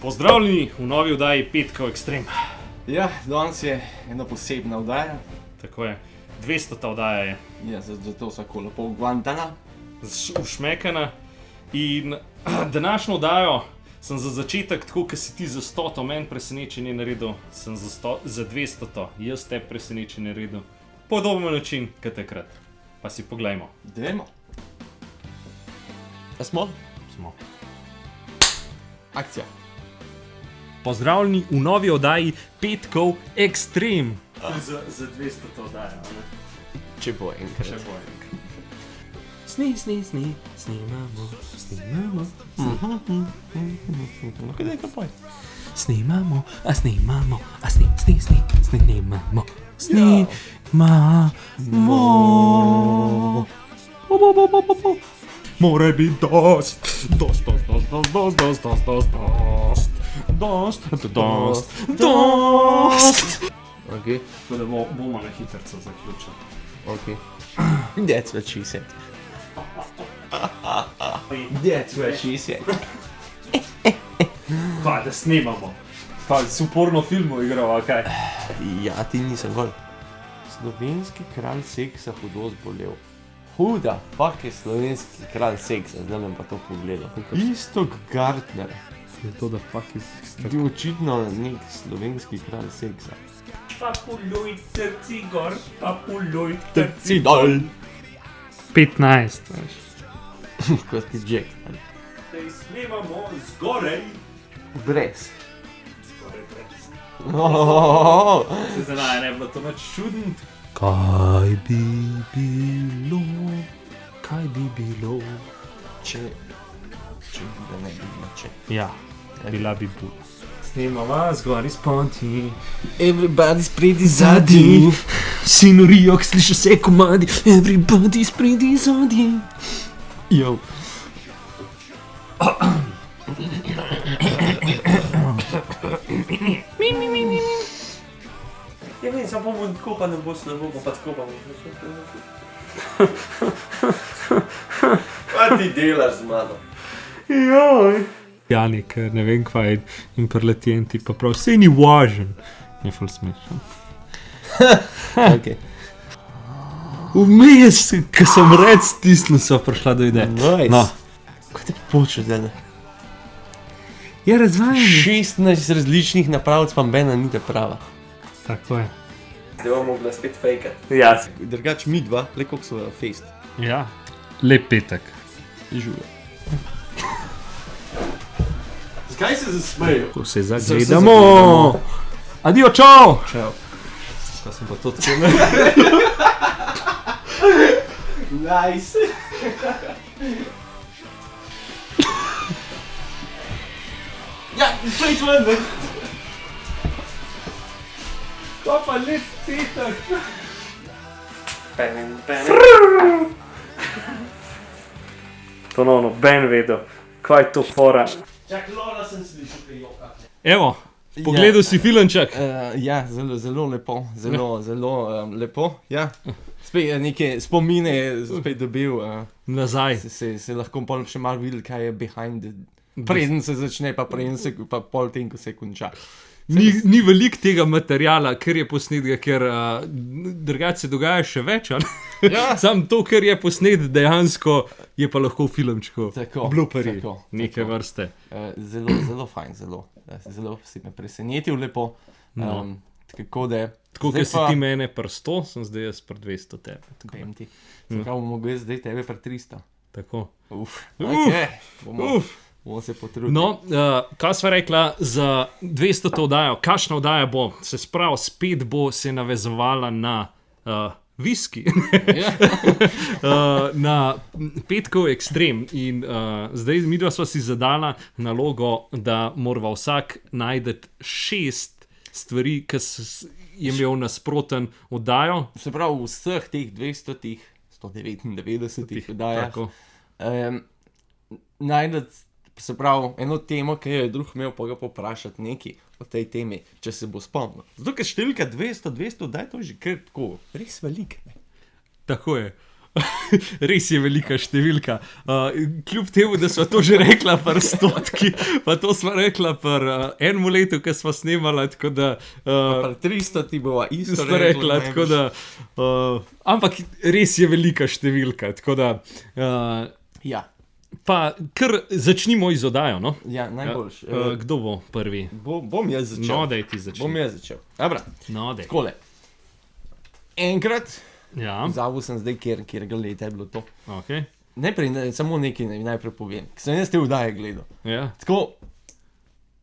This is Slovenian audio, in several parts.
Pozdravljeni v novi oddaji Petkov Ekstrem. Ja, danes je ena posebna oddaja. Tako je, 200. oddaja je. Ja, zato vsako lepo ugvantana. Ušmekana. In današnjo oddajo sem za začetek, tako kot si ti za 100. meni presenečenje naredil, sem za 200. jaz te presenečenje naredil. Podoben način, kot takrat. Pa si poglejmo. Dajmo. A smo? Smo. Akcija. Pozdravljeni v novi oddaji Petkov Ekstrem. Za 200. oddajo. Če bo enkrat. Snemamo. No, kaj daj poj? Snemamo. More biti dost. Ok. Tako da bomo na hitrco zaključili. Ok. That's what she said. That's what she said. Kaj, da snemamo? Pa si v porno filmu igral, kaj? Ja, ti nisem gol. Slovenski kralj seksa hudo zbolel. Huda, fuck je slovenski kralj seksa, zdaj bom pa to pogledal. Istok Gartner. Je to, da fuck je Bil očitno nek slovenski kralj seksa. Papuluj trci gor, papuluj Trci dol. 15, veš. Kot ti Jack. Zdaj snemamo zgorej. Brez. Se zanaj, ne bilo to nič čuden. Kaj bi bilo, če bi da ne bilo če. Ja, bila bi bud. Snemamo zgori sponti. Everybody's pretty zadnji. Vsi norijo, ko slišijo se komadi. Everybody's pretty zadnji. Yo. Ja, vem, samo bomo tako, pa ne bo slabo, pa tako pa Kaj ti delaš z mano? Joj. Janik, ne vem kva je in preletienti, pa prav, sej ni važen. Je ful smešno. Ok. Vmes, ko sem red stisnil, so prišla do ideje. Nice. No. Kaj te počeš zdaj? Je razvajanje. 16 različnih napravc, pa mbena ni ta prava. Tako je. Zdaj bomo mogla spet fejkat. Ja. Drugač mi dva, le koliko so fejst. Ja. Lep petek. Žujo. Zakaj se zasmejo? Ko se Se zagledamo. zagledamo. Adio, čau. Čau. Kaj sem pa to tako Nice. Ja, pejt ven, ne? Kaj pa lep petek. To noben vedel. Kaj je to fora? Čak, Lola sem slišal, kaj joka. Evo, pogledal si filmček. Ja, zelo lepo, zelo lepo, ja. Spet neke spomine je spet dobil, Nazaj. se lahko pol še malo videl, kaj je behind the... Preden se začne, pa preden se, pa pol tem, ko se konča. Ni veliko tega materiala, ker je posnetega, ker drugače se dogaja še več, ali? Ja. Sam to, ker je posnet dejansko, je pa lahko v filmčku. Tako, Blooperji, tako, neke tako. vrste. Zelo fajn, zelo si me presenetil lepo. No. Tako da... Tako, zdaj ker si ti mene pri 100, sem zdaj jaz pri 200 tebe. Tako. Vem ti. Zakaj bomo mogli zdaj tebe pri 300? Tako. Ok, bomo se potrudili. No, kaj sva rekla za 200. oddajo? Kakšna oddaja bo? Se sprav, spet bo se navezovala na whisky. Na Petkov Ekstrem. In zdaj midva sva si zadala nalogo, da morava vsak najdeti 6 stvari, ki je imel nasproten oddajo. Se pravi, v vseh teh 200-ih, 199 oddajah, Tako. najdete, se pravi, eno temo, ki jo je drug imel, pa ga poprašati nekaj o tej temi, če se bo spomnil. Zato, ker številka 200 oddaj, to je že kar tako, res velik. Tako je. Res je velika številka. Kljub temu, da smo to že rekla par stotki, pa to smo rekla par enem letu, ko smo snemala, tako da... Pa 300 ti bova isto Ste rekla, tako da... ampak res je velika številka, tako da... Ja, pa kar začnimo iz oddajo, no? ja, najboljš. Kdo bo prvi? Bom jaz začel. No, daj ti začni. Bom jaz začel. Dobra, No, daj. takole. Enkrat, Ja, zavu sem zdaj, kjer ga leta je bilo to. okej. Najprej, samo nekaj najprej povem, ker sem jaz te vdaje gledal. Ja, Tako,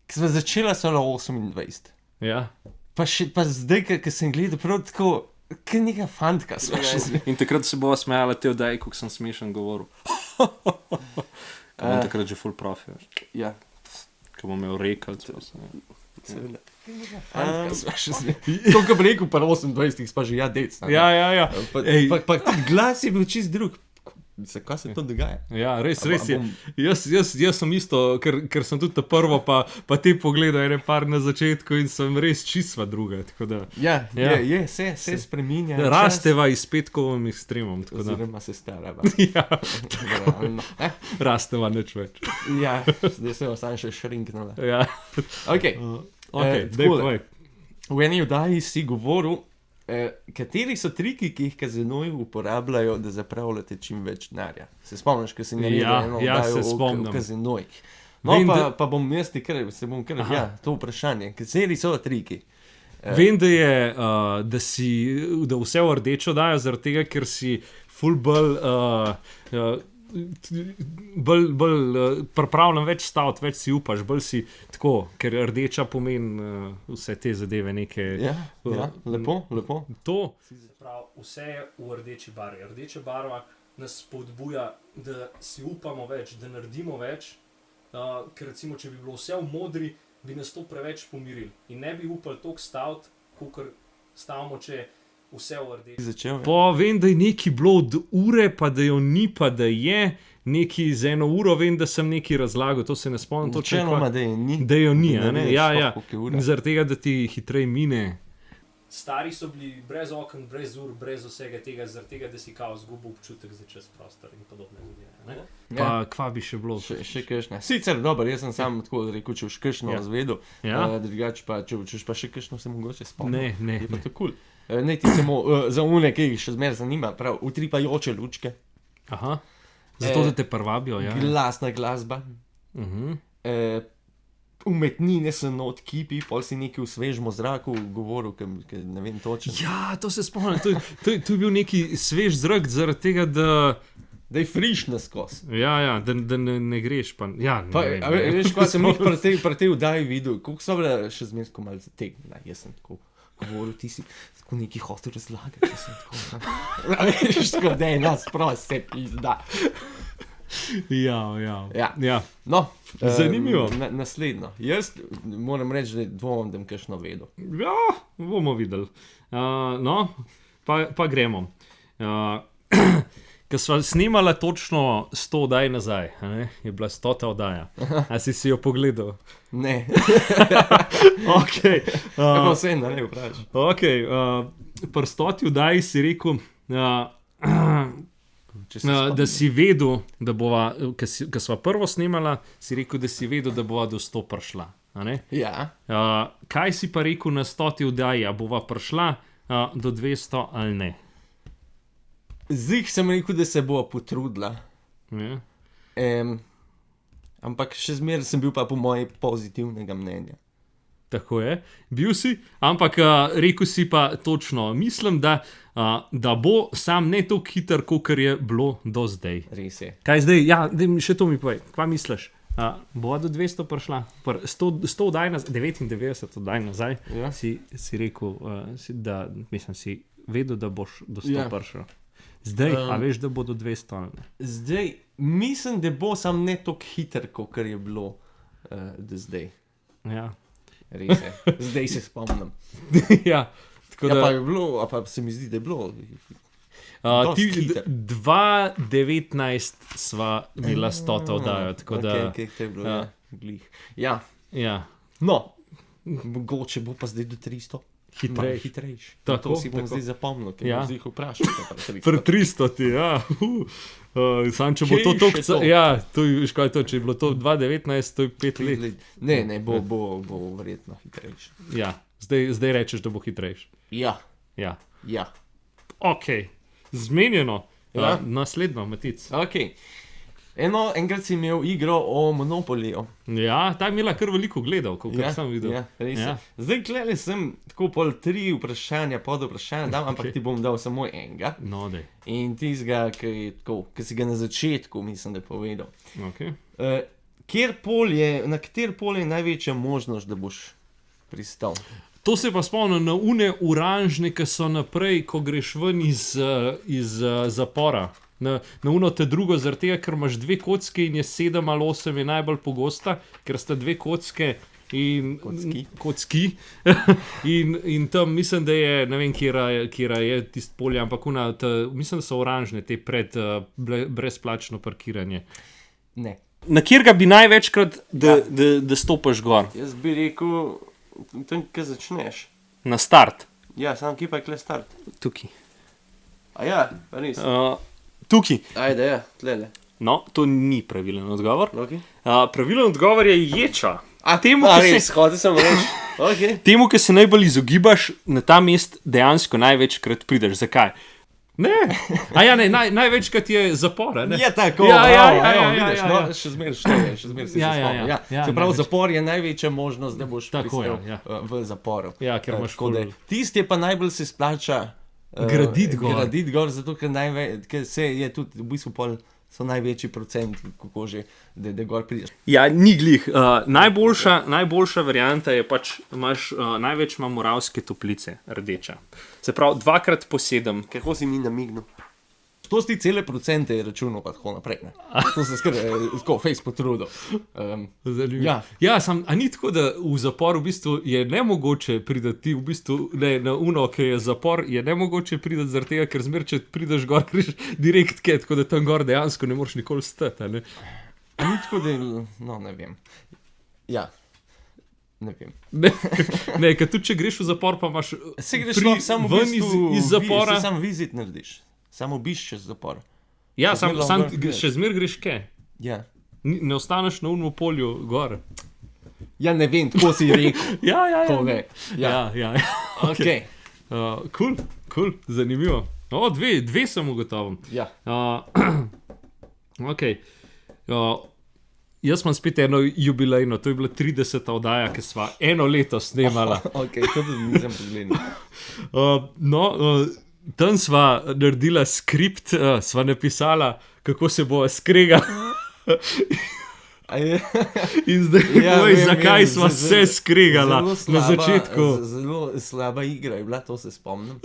ko sem začela so 28. ja. Pa zdaj, ko sem gledal, prav tako, kot neka fantka sva še zdaj. In takrat se bova smejala te oddaje, kako sem smešen govoril. Ko bom takrat že full profi, Ja, ko bom imel rekel. seveda. Fantka sva še zdaj. To, ko bi rekel, pa 28, pa že ja, dec. Ja, ja, ja. Ej. Pa tudi glas je bil čist drug. Mislim, kaj se to dogaja? Ja, res A je. bom- Jaz sem isto, ker sem tudi ta prvo, pa te pogledal ene par na začetku in sem res čistva druga. Tako da Ja, Ja. se spreminja. rasteva iz petkovim ekstremom. Tako da, Oziroma se starava. ja, Generalno. rasteva nič več. Ja, zdaj se ostane še šrinknula. Ja. Okay. Okay, daj takole. povej. V eni oddaji si govoril, kateri so triki, ki jih kazinoji uporabljajo, da zapravljate čim več denarja. Se spomniš, ko si naredil Ja, eno ja, oddajo se spomnim. o kazinojih? No, Vem, pa bom jaz ti kar, se bom kar, Aha. ja, to vprašanje. Kateri so triki? Vem, da je, da vse v rdečo dajo, zaradi tega, ker si full bolj pripravljen več staviti, več si upaš, bolj si tako, ker rdeča pomeni vse te zadeve, neke. Ja, lepo, lepo. To. Prav, vse je v rdeči barvi. Rdeča barva nas spodbuja, da si upamo več, da naredimo več. Ker recimo, če bi bilo vse v modri, bi nas to preveč pomirili. In ne bi upali toliko staviti, kot stavimo, če je vse v rdeči. Začel. Pa vem, da je neki bilo od ure, pa da jo ni, pa da je neki za 1 uro, vem, da sem neki razlagal, to se ne spomnim točno. Načeloma, da je ni. Da jo ni, Da a ne? ne veš Ja, sploh, ja. koliko je ura. Zaradi tega, da ti hitreje mine. Stari so bili brez okn, brez ur, brez vsega tega, zaradi tega, da si kao zgubil občutek za čas, prostor in podobne zadeve. ne? Pa kva bi še bilo? Še kakšne. Sicer dobro, jaz sem sam tako rekel, če boš kakšno Ja. zvedel, Ja. drugače pa, če boš pa še kakšno se mogoče spomnil. Ne, Je pa to kul. Ne ti samo za une, ki jih še zmeraj zanima, prav utripajoče lučke, Aha. Zato, da te prvabijo, ja. glasna glasba, umetnine so not kipi, pol si neki v svežem zraku govoril, ker ne vem točno. Ja, to se spomnim. To je bil neki svež zrak, zaradi tega, da. Da je frišna skos. Ja, da ne greš. Pa, ja, ne Pa, vem, a ne. veš, kaj sem jih pri tej vdaji videl, koliko so bile še zmersko malo zategnjene. Jaz sem tako govoril, ti si tako neki hotel razlagati, jaz sem tako. A veš, tako da je nas prost se pizda. Ja. Ja. No, Zanimivo. Naslednjo. Jaz moram reči, da dvomim, da bom kakšno vedel. Ja, bomo videli. No, pa gremo. Ko smo snemala točno 100 oddaj nazaj, a ne, je bila 100. oddaja. A si jo pogledal? Ne, Okay. pa vse ne vprašaj. Okay, pri 100. oddaji si rekel, da si vedel, da bova, ko sva prvo snemala, si rekel, da si vedel, da bova do 100 prišla. A ne? Ja, Kaj si pa rekel na 100. oddaji, a bova prišla do 200 ali ne? zdaj sem rekel, da se bo potrudila. Ja. Ampak še zmeraj sem bil pa po moje pozitivnega mnenja. Tako je, bil si, ampak rekel si pa točno, mislim, da bo sam ne tako hiter, kot je bilo do zdaj. Res je. Kaj zdaj? Ja, še to mi povej, kaj misliš? Bo do 200 prišla? 100 oddaj nazaj, 99 oddaj nazaj, Ja. si rekel, da mislim, si vedel, da boš do 100 Ja. prišel. Zdaj, a veš, da bo do 200 ali ne? Zdaj, mislim, da bo sam ne tako hiter, kot je bilo do zdaj. Ja. Res je. Zdaj se spomnim. Ja, tako Ja, da. pa je bilo, a pa se mi zdi, da je bilo. Ti dosti hiter. 2019 sva imela 100 oddajo, tako da. Okay, to je bilo, ja. ja. Glih. Ja, Ja. no, mogoče bo pa zdaj do 300. Hitrejši. Tako, To si bom tako. zdaj zapomnil, ker Ja. bom zdaj jih vprašal. kaj pa 300. Pri 300, ja. Sam, če bo Kje to je toliko, še to? ja, to je, veš kaj je to, če je bilo to 2019, to je 5 let. Ne, bo verjetno hitrejši. Ja, zdaj rečeš, da bo hitrejši. Ja, Ja. ja. Ok, zmenjeno. Ja. Naslednjo, Matic. Ok. Enkrat si imel igro o Monopoliju. Ja, ta je imela kar veliko gledal, kot sem videl. Ja, res je. Ja. Zdaj, klele sem tako pol 3 vprašanja, pod vprašanja dam, ampak Ok. ti bom dal samo enega. No, dej. In tistega, ki si ga na začetku, mislim, da je povedal. Okay. Na katero polje je največja možnost, da boš pristal? To se pa spomnim na une oranžne, ki so naprej, ko greš ven iz zapora. Na uno te drugo, zaradi tega, ker imaš 2 kocke in je 7 ali 8 je najbolj pogosta, ker sta 2 kocke in kocki. in tam mislim, da je, ne vem, kjera je tisto polje, ampak mislim, da so oranžne, te pred brezplačno parkiranje. Ne. Na kjer ga bi največkrat, da stopiš gor? Jaz bi rekel, tam, kjer začneš. Na start. Ja, sam kje pa je kle start. Tukaj. A ja, res. Tukaj. Ajde, ja, tlele. No, to ni pravilen odgovor. Okay. Pravilen odgovor je ječa. Hotel sem reči. Okay. Temu, ki se najbolj izogibaš, na ta mest dejansko največkrat prideš. Zakaj? Ne, največkrat je zapora. Ne? Ja, tako. Vidiš, no, še zmeraj se spomnim. Čeprav zapor je največja možnost, da boš Tako, pristal v zaporu. Ja, ker imaš škode. Tisti je pa najbolj se splača Graditi gor, zato ker se je tudi v bistvu pol so največji procent, kako že, da gor prideš. Ja, ni glih. Najboljša varianta je pač, največ ima Moravske Toplice, rdeča. Se pravi, 2x po 7. Kako si mi namignil? To si cele procente računal, pa tako naprej. Ne? To se tako fejs potrudil. Ja, a ni tako, da v zapor v bistvu je nemogoče pridati, v bistvu ne, na uno, ki je zapor, je nemogoče pridati zaradi tega, ker zmer, če prideš gor, greš direkt ket, tako da tam gor dejansko ne moreš nikoli stati. Ni tako, da no, ne vem. Ja. Ne vem. Ne, ker tudi če greš v zapor, pa imaš se greš samo ven iz zapora. Samo vizit narediš. Samo obišč čez zapor. Ja, še zmer greš kaj. Ja. Ne ostaneš na unmu polju gor. Ja, ne vem, tako si rekel. Ja. Ja. Okay. Cool, zanimivo. Dve sem ugotovil. Ja. Ok. Jaz imam spet eno jubilejno, to je bila 30. oddaja, ki sva eno leto snemala. Ok, to tudi nisem pogledal. Tam sva naredila skript, sva napisala, kako se bo skregali. In zdaj povej, zakaj sva se skregala na začetku. Zelo slaba igra je bila, to se spomnim.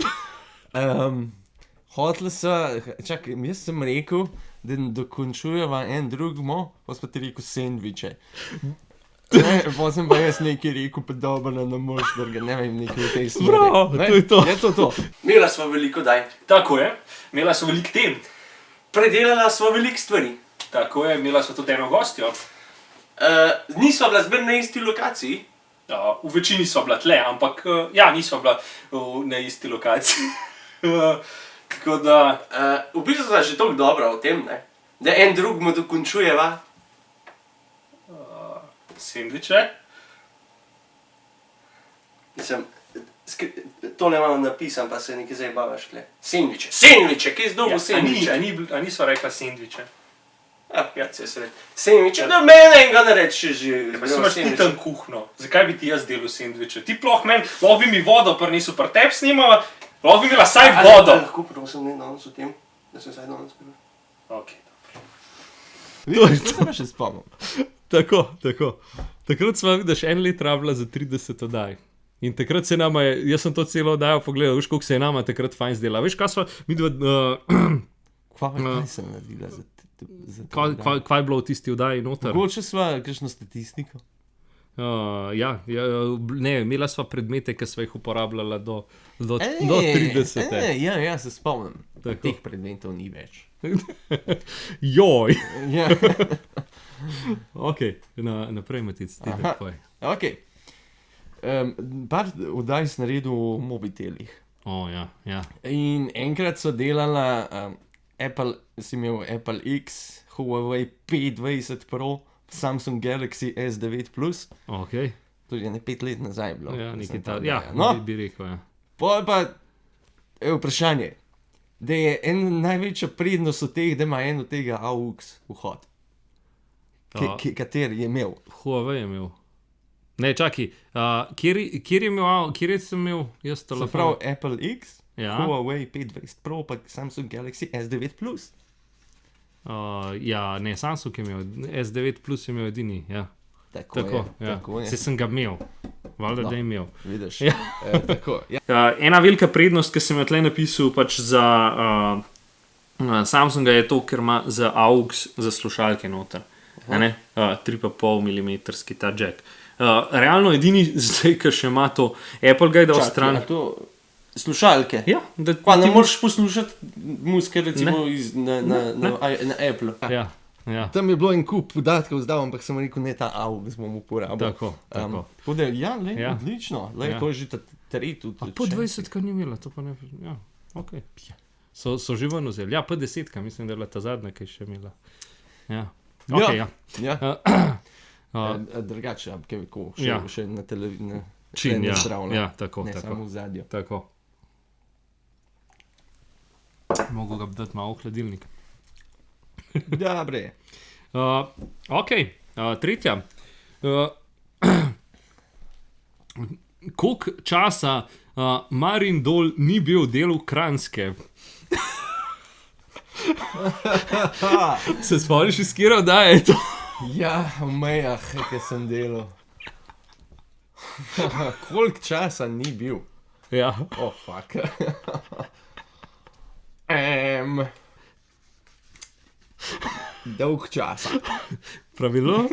Hotla sva, čakaj, jaz sem rekel, da dokončujeva en drugmo, pa smo ti rekel sendviče. Pa sem pa jaz nekaj rekel, pa dobro na mož, da ga ne vem, nekaj v tej smeri. Bravo, to je to. Je to. Imela smo veliko daj. Tako je, imela so veliko tem. Predelala smo veliko stvari. Tako je, imela so tudi eno gostjo. Nisva bila zmer na isti lokaciji. V večini so bila tle, ampak nisva bila na isti lokaciji. Tako da... V bistvu sva že toliko dobra o tem, ne? Da en drugmu dokončujeva. Sendviče. Mislim, tole imam napisan, pa se nekaj zabavaš, kle. Sendviče, kje zdobo sendviče? A niso rekla sendviče? Ja, se sred. Sendviče, da mene enega ne reči že. Pa si imaš ti tam kuhno, zakaj bi ti jaz delal sendviče? Ti lahko bi mi vodo prinesel, pri tebi snimava, lahko bi imela saj vodo. Lahko prosim, ne danes o tem, da sem saj danes bil. Ok. Vidiš, to sem še spomnil. Tako. Takrat sva vidiš en let rabila za 30 oddaj. In takrat se nama je, jaz sem to celo oddajo pogledal, veš, koliko se je nama takrat fajn zdela. Veš, kaj sva, Kaj sem naredila za kaj je bilo v tisti oddaji noter? Mogoče sva kakšno statistiko? Ne, imela sva predmete, ki sva jih uporabljala do 30. Ja, se spomnim. Tako. Teh predmetov ni več. Joj! Ja. Ok, naprej Matic, ti da tvoj. Ok. Par oddaj sem naredil v mobitelih. Ja, ja. In enkrat so delala, Apple, si imel Apple X, Huawei P20 Pro, Samsung Galaxy S9 Plus, Ok. to je 5 let nazaj bilo. Ja, ko nekaj sem ta, to ja, dajal. No, bi rekel, ja. pol pa vprašanje, da je največja prednost od teh, da ima en od tega AUX vhod. Kateri je imel? Huawei je imel. Ne, čakaj, kjer sem imel jaz Se telefon? pravi Apple X, Ja. Huawei P20 Pro, pa Samsung Galaxy S9 Plus. Ja, ne, Samsung je imel, S9 Plus je imel edini, ja. Tako Tako, je, ja. tako je. Se sem ga imel, valjda, No. da je imel. Vidiš, Ja. tako, ja. Ena velika prednost, ki sem jo tle napisal pač za Samsunga je to, ker ima za AUX za slušalke noter. 3,5 mm ta jack. Realno edini zdaj, ki še ima to, Apple ga je dal stran. Čakaj, a to slušalke? Ja, da Pa ne ti moreš poslušati muzike recimo na Apple. Ja, ja. Tam je bilo en kup podatkov zdaj, ampak sem rekel, ne ta AUX bom uporabil. Tako, tako. Tako da, ja, le, Ja. odlično. Le, Ja. to je že tretji. Po 20, kar ni imela, to pa ne. Ja, ok. So že ven vzeli. Ja, po 10, mislim, da je bila ta zadnja, ki je še imela. Ja. Okay, ja. Ja. Ja. Drugače, kako, Ja. še na televiziji. Čin, ja. Zdravno. Ja, tako, Ne tako. samo v zadju. Tako. Mogo ga bi dati malo v hladilnik. Dobre. Ok, tretja. Koliko časa Marin Dol ni bil del Kranjske? Se spomniš, iz kjer oddaje je to? Ja, v mejah, ki sem delal. Koliko časa ni bil? Ja. Oh, fuck. Dolg časa. Pravilo?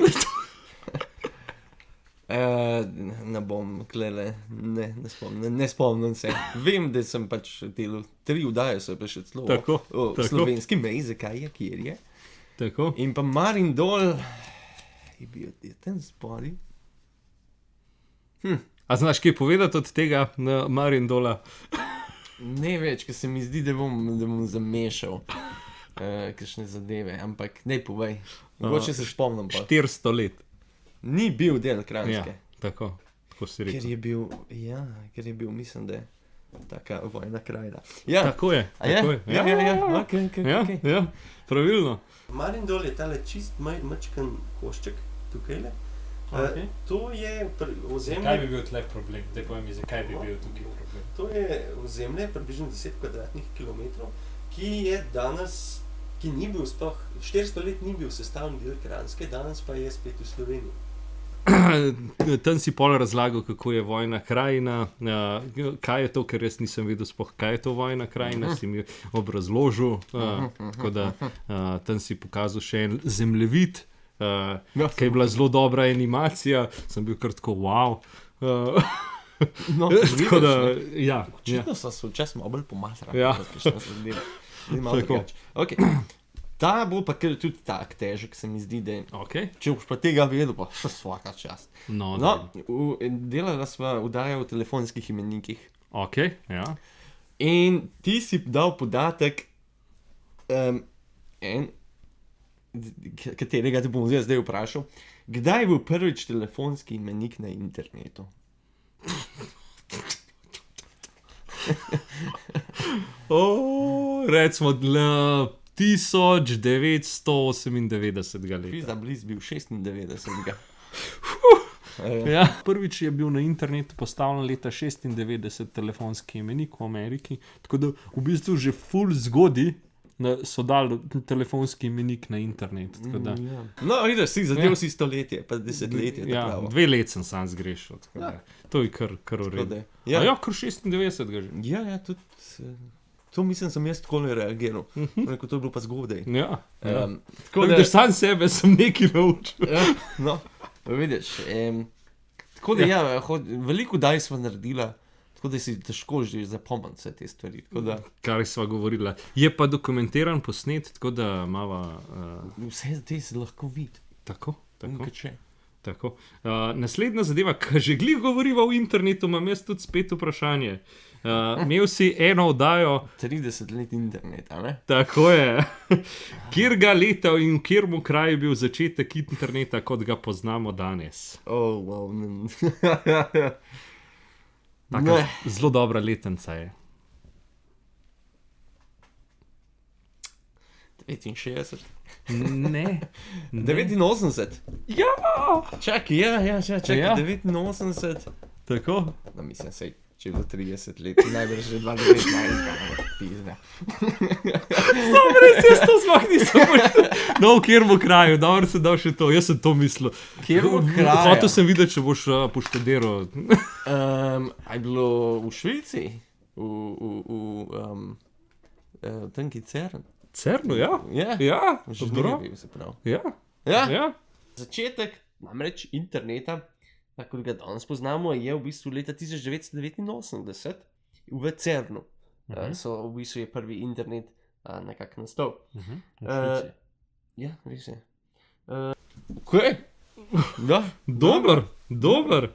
Ne bom, klele, ne spomnim se. Vem, da sem pač delal 3 oddaje, so pa še celo Tako, o tako. slovenski meji, zakaj je, kjer je. Tako. In pa Marin Dol je bil tam spodaj. A znaš kaj povedati od tega na Marin Dola? Ne več, ker se mi zdi, da bom zamešal kakšne zadeve, ampak ne povej. Mogoče se spomnim pa. 400 let. Ni bil del Ja, Kranjske. tako si Ker rekel. je bil, mislim, da je taka vojna krajina. Ja, Tako je. a je? Tako je. Ja, okej, Ja, okej. ja, pravilno. Marindol je tale čist mačken košček tukajle. Okej. To je ozemlje, Zakaj bi bil tle problem? Daj povej mi, zakaj bi bil tukaj problem? to je ozemlje približno 10 kvadratnih kilometrov, ki ni bil sploh, 400 let ni bil sestavni del Kranjske, danes pa je spet v Sloveniji. Tam si pol razlagal, kako je vojna krajina, kaj je to, ker jaz nisem vedel sploh, kaj je to vojna krajina, si mi obrazložil, tako da tam si pokazal še en zemljevid, ki je bila zelo dobra animacija, sem bil kar tako wow. No, Tako da, vidiš, ja. očitno so se včasih malo bolj pomasrali. Ja. Tako. Okay. Ta bo pa kar tudi tak težek, se mi zdi, da Ok, če boš pa tega vedel, pa svaka čast. no, No, delala sva vdajo v telefonskih imenikih. ok, ja. In ti si dal podatek, katerega te bom zdaj vprašal, kdaj je bil prvič telefonski imenik na internetu? Recimo 1998 let. Pizda bliz bil 96. Ja. Prvič je bil na internetu postavljen leta 96 telefonski imenik v Ameriki, tako da v bistvu že full zgodi so dali telefonski imenik na internet. Tako da, No, vidiš, si zadev Ja. si stoletje, pa desetletje. ja, 2 let sem sam zgrešil. Tako da, to je kar v redu. Ja, Ja, kar 96 ga že. ja, tudi. To mislim, sem jaz tako reagiral. Rekel, to je bilo pa zgodaj. Ja, ja. Tako da, Vidiš, sam sebe sem nekaj naučil. ja, no, vidiš. Tako da, ja, veliko daj smo naredila, tako da si težko že zapomniti vse te stvari. Tako da, Kar sva govorila. Je pa dokumentiran, posnet, tako da mava. vse te se lahko vidi. Tako, tako. Kot če. Tako. Naslednja zadeva, ki že glih govoriva o internetu, imam jaz tudi spet vprašanje. Imel si eno oddajo, 30 let interneta, ne? tako je, kjer ga leta in v kjermu kraju je bil začetek interneta, kot ga poznamo danes. Oh, wow. Taka zelo dobra letenca je. 65. Ne. 89. Ja, Čakaj, čakaj, Ja. 89. tako. No, mislim, sej, če je bilo 30 let, najbrž že 2019, pizda. Res jaz to sploh nisem poštel. No, v kjermu kraju, dobro se dal še to, jaz sem to mislil. Kjermu kraju? Hotel sem videti, če boš poštediral. A je bilo v Švici? V tanki Cern? Cerno, ja. Ja, Ja, že dobro. bil se prav. Ja, Ja, ja. začetek namreč interneta, tako da ga danes poznamo, je v bistvu leta 1989 v Cernu. So v bistvu je prvi internet nekako nastal. Ja, res je. Kaj? Da, Dober. dobro.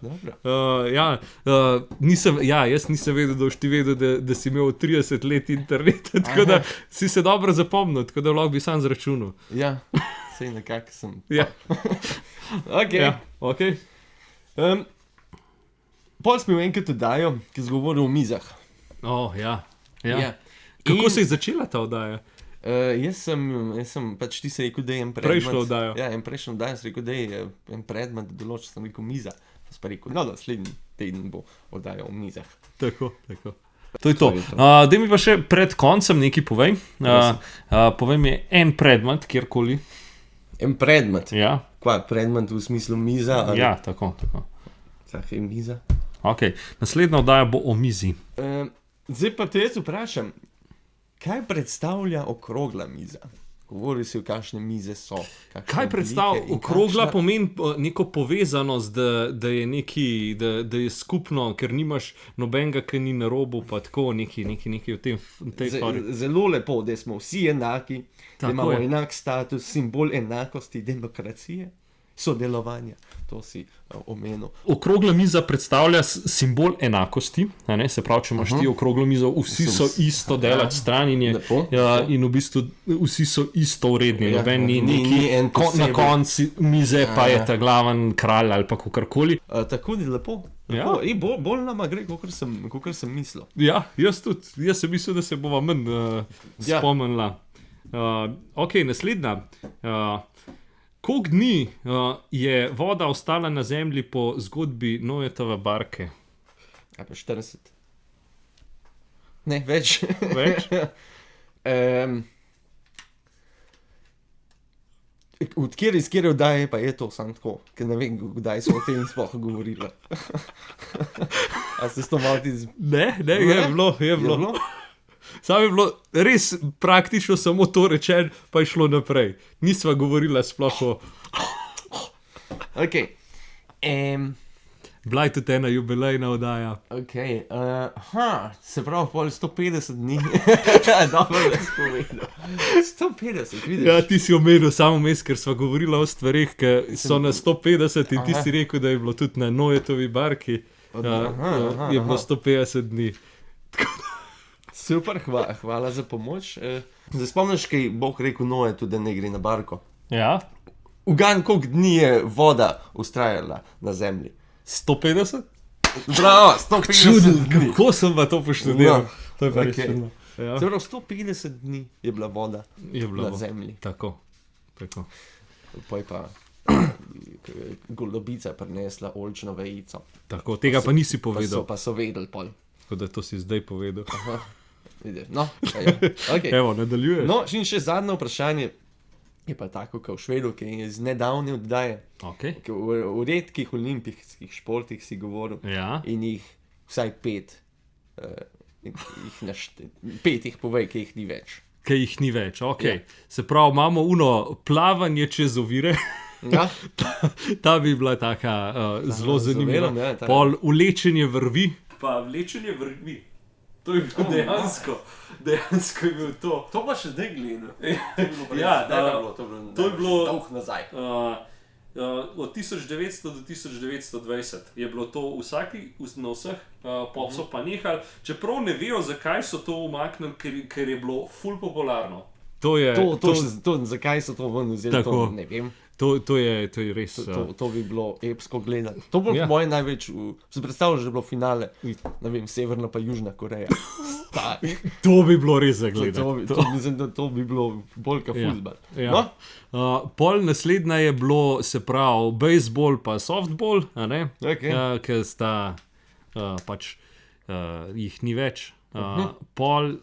Jaz nisem vedel, da boš ti vedel, da si imel 30 let interneta, tako da si se dobro zapomnil, tako da lahko bi sam zračunal. Ja, sej nekako sem. Ja, Okay. ja, ok. Pol smo imeli enkrat oddajo, ki je govoril o mizah. Ja. In, Kako se je začela ta oddaja? jaz sem pač ti se rekel, da je en predmet. Prejšnjo oddajo. Ja, en prejšnjo oddajo sem rekel, da je en predmet določen, sem rekel miza. Pa sem pa rekel, no, naslednji teden bo oddaja o mizah. Tako. To je to. To je to. Daj mi pa še pred koncem nekaj povej. Povej mi en predmet, kjerkoli. En predmet. Ja, Kva, predmet v smislu miza? Ali... ja, tako. Vsak je miza. Okay. Naslednja oddaja bo o mizi. Zdaj pa te jaz vprašam, kaj predstavlja okrogla miza? Govoril si, v kakšne mize so. Kaj predstavlja okrogla pomeni neko povezanost, da je neki, da je skupno, ker nimaš nobenega, ki ni na robu, pa tako nekaj v tej fari. Zelo lepo, da smo vsi enaki, da Tako imamo je. enak status, simbol enakosti, demokracije, sodelovanja. To si omenil. Okrogla miza predstavlja simbol enakosti, a ne? Se pravi, če imaš ti okroglo mizo, vsi so isto delati stran in, Lepo. in v bistvu vsi so isto vredni. Ja, Noben ni ni neki en na posebej. koncu mize pa je ta glaven kralj ali pa kakorkoli. Tako je lepo. Ja. Bolj nama gre, kakor sem mislil. Ja, jaz tudi. Jaz sem mislil, da se bova manj Ja. spomnila. Ok, naslednja. Koliko dni je voda ostala na zemlji po zgodbi Noetove barke? A pa 40. Ne, več. Več? Iz kjer oddaje pa je to sam tako, ker ne vem, kdaj so o tem sploh govorili. A ste s to malo ti Ne, je bilo. Samo je bilo res praktično samo to rečeno, pa je šlo naprej. Nisva govorila sploh o... Ok. Bila je tudi ena jubilejna oddaja. Ok. Se pravi, pol 150 dni. Dobro, da si povedal. 150, vidiš? Ja, ti si omenil samo mes, ker sva govorila o stvarih, ki so na 150 in ti si rekel, da je bilo tudi na Noetovi barki. Je bilo 150 dni. Super, hvala za pomoč. Zdaj spomniš, kaj Bog rekel Noetu, da ne gre na barko? Ja, Ugan, koliko dni je voda ustrajala na zemlji? 150? Bravo, 150 Čudno, dni. kako sem pa to poštudiral. No, To je pa res okej. čudno. Ja, Se pravi, 150 dni je bila voda je bilo. na zemlji. Tako. Pa je pa golobica prinesla oljčno vejico. Tako, tega pa nisi Pa povedal, so vedeli pol. tako da to si zdaj povedal. Vidiš, no, ja. Okay. Evo, nadaljuješ. No, in še zadnje vprašanje je pa tako, kot v Švedu, ki je iz nedavne oddaje. Okay. V redkih olimpijskih športih si govoril Ja. in jih vsaj 5, pet jih povej, ki jih ni več. Kaj jih ni več, ok. Ja. Se pravi, imamo plavanje čez ovire, Ja, ta bi bila taka zelo z zanimiva. ovirom, ja, ta- Pol vlečenje vrvi. Pa vlečenje vrvi. To je bil dejansko je bil to. to pa še zdaj gledam. Ja, to je bilo to je bilo- dolg nazaj. od 1900 do 1920 je bilo to na vseh, pop so pa nehali, čeprav ne vejo, zakaj so to umaknili, ker je bilo ful popularno. Zakaj so to ven vzeli, Tako. to ne vem. To je res. To bi bilo epsko gledati. To bo po mojem največ, si predstavljaš, da je bilo finale, ne vem, Severna pa Južna Koreja. To bi bilo res za gledati. Mislim, da to bi bilo bolj kot futbol. Ja. Pol naslednja je bilo, se pravi, bejzbol pa softball, a ne? Okay. Ker sta pač jih ni več. Pol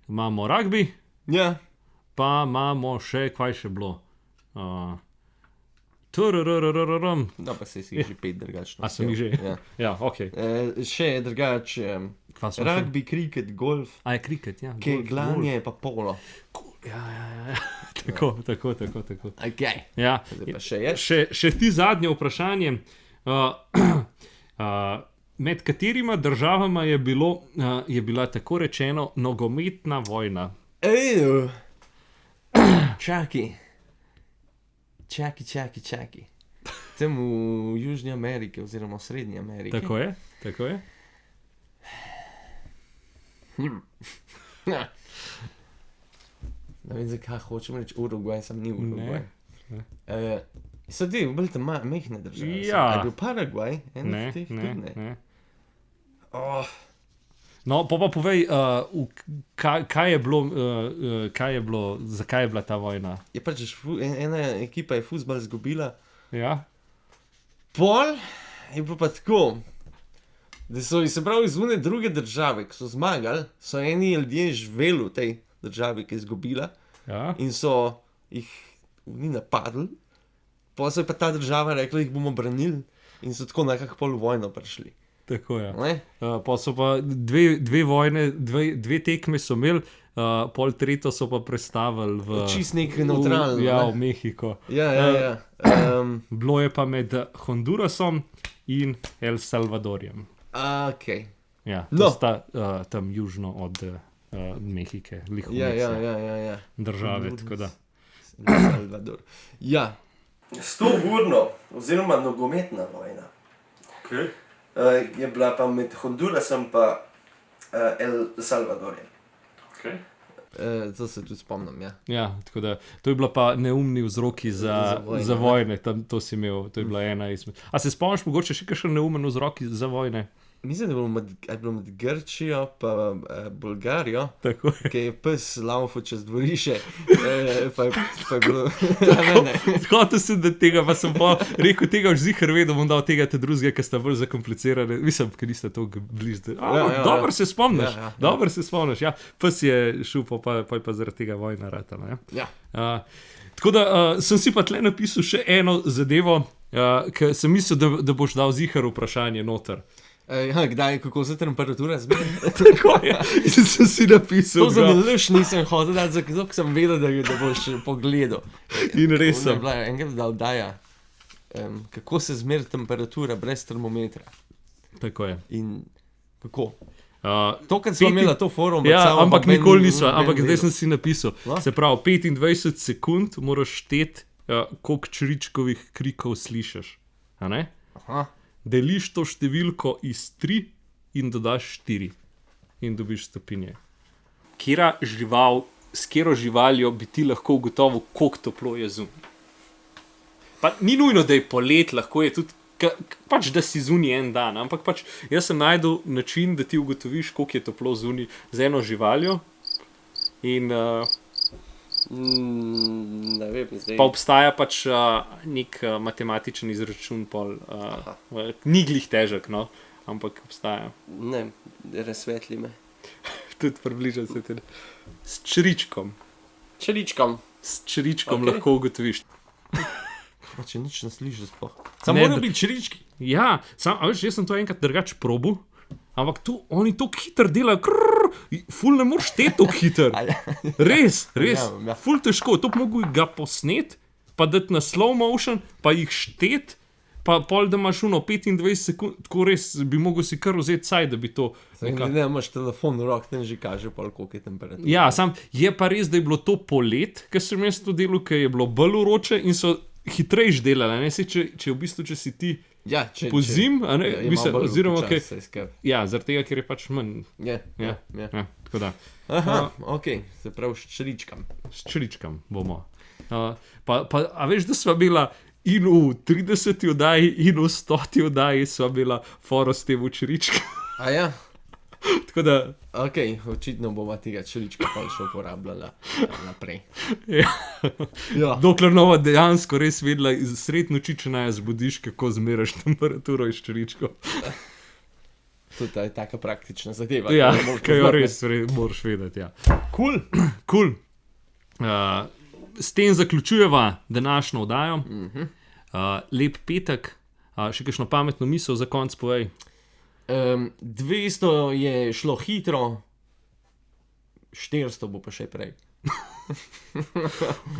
imamo rugby, Ja. pa imamo še, kaj še bilo. Da pa si že 5 drugačno. A sem jih že? Ja. Ja, ok. Še je drugače, Kva smo še? rugby, kriket, golf, A je kriket, ja. keglanje pa polo. Ja. Tako. Okay. Ja. Zdaj pa še je. Še ti zadnje vprašanje. Med katerima državama je bila tako rečeno nogometna vojna? Čakaj. Tam v Južni Ameriki oziroma v Srednji Ameriki. Tako je. Ne vem, zakaj hočem reči Urugvaj, sem ni Urugvaj. Ne. So ti bolj tam mehne države. Ja. A je bil Paragvaj? Ne. Oh, No, pa povej, kaj je bilo, zakaj je bila ta vojna? je pač ena ekipa je fuzbal izgubila. Ja? Pol je bilo pa tako, da so se pravi iz une druge države, ki so zmagali, so eni ljudje živeli v tej državi, ki je izgubila Ja? in so jih ni napadli. Pa so pa ta država rekla, jih bomo branili in so tako nekako pol vojno prišli. Tako je. Ne? Pa so pa dve vojne, dve tekme so imeli, pol tretjo so pa prestavili v... Čist nek nevtralno. Ja, ne? v Mehiko. Ja. Bilo je pa med Hondurasom in El Salvadorjem. Okay. Ja, to No. sta tam južno od Mehike, Ja. države, tako da. Salvador. Ja. 100-urno, oziroma nogometna vojna. Okay. Je bila pa med Hondurasom pa El Salvadorjem. Okay. To se tudi spomnim, ja. Ja, tako da to je bila pa neumni vzroki za vojne, tam to si imel, to je bila ena izmed. A se spomniš mogoče še kakšen neumen vzrok za vojne? Mislim, da je bilo med Grčijo pa Bolgarijo, Tako je. ki je pes laufal čez dvorišče, pa je bilo... ne. Hotel sem, da tega, pa sem pa rekel, tega už zihar vedel, bom dal tega te drugega, ki sta bolj zakomplicirane. Mislim, ker niste toliko blizu. Dobro se spomniš, dobro se spomniš. Ja, pes je šupal, pa je pa zaradi tega vojna ratala. Ja. Tako da sem si pa tle napisal še eno zadevo, ker sem mislil, da boš dal zihar vprašanje noter. Kdaj, kako se temperatura zmeni? Tako je. In sem si napisal. To za nalaž nisem hotel dati, zato ker sem vedel, da boš pogledal. In res sem. Enkrat da oddaja, kako se zmeri temperatura brez termometra. Tako je. In kako? Uh, To, kar smo imeli to forum, Ja, ampak nikoli nismo, ampak zdaj sem si napisal. No? Se pravi, 25 sekund moraš šteti, koliko čričkovih krikov slišiš. A ne? Aha. Deliš to številko iz 3 in dodaš 4 in dobiš stopinje. S katero živaljo bi ti lahko ugotovil, koliko toplo je zunaj? Pa ni nujno, da je polet, lahko je tudi, pač da si zunaj en dan, ampak pač jaz sem najdel način, da ti ugotoviš, koliko je toplo zunaj z eno živaljo. In Ne vem, zdaj. pa obstaja pač nek matematičen izračun, ni glih težek, no, ampak obstaja. Ne, razsvetli me. Tudi približal se tudi. S čričkom. Čeličkom. S čričkom Ok. lahko ugotoviš. Pa če nič ne slišiš sploh. Samo Ne, morajo da- biti črički. Ja, a veš, jaz sem to enkrat drugače probil, ampak oni to hitro delajo, ful ne moreš šteti to hitro. Res. Ja. Ful težko, to bi mogel ga posnet, pa dati na slow motion, pa jih štet, pa pol, da imaš 25 sekund, tako res bi mogel si kar vzeti saj, da bi to... Ne, imaš telefon v rok, ten že kaže, koliko je temperatura. Ja, sam je pa res, da je bilo to polet, ker sem jaz to delal, ker je bilo bolj vroče in so hitrejš delala, ne? Saj, če v bistvu, če si ti Ja, po zim, a ne, mislim, oziroma, okay. ja, zaradi tega, ker je pač manj. Ja. Tako da. Aha, ok, se pravi s čričkam. S čričkam bomo. A veš, da sva bila in v 30. oddaji, in v 100. oddaji sva bila foros temu črička. A ja? Tako da. Ok, očitno bova tega črička pa še uporabljala naprej. Ja. Dokler nova dejansko res vedela, sred noči, če naj zbudiš, kako zmeraš temperaturo iz čričkov. To je taka praktična zadeva. Ja, kaj jo res moraš vedeti, ja. Cool. S tem zaključujeva današnjo oddajo. Lep petek. Še kakšno pametno misel za konc povej? 200 je šlo hitro, 400 bo pa še prej.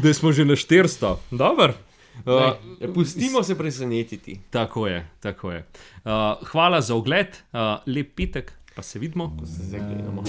Zdaj smo že na 400. Dobar. Pustimo se presenetiti. Tako je. Hvala za ogled, lep petek, pa se vidimo. Ko se zdaj gledamo.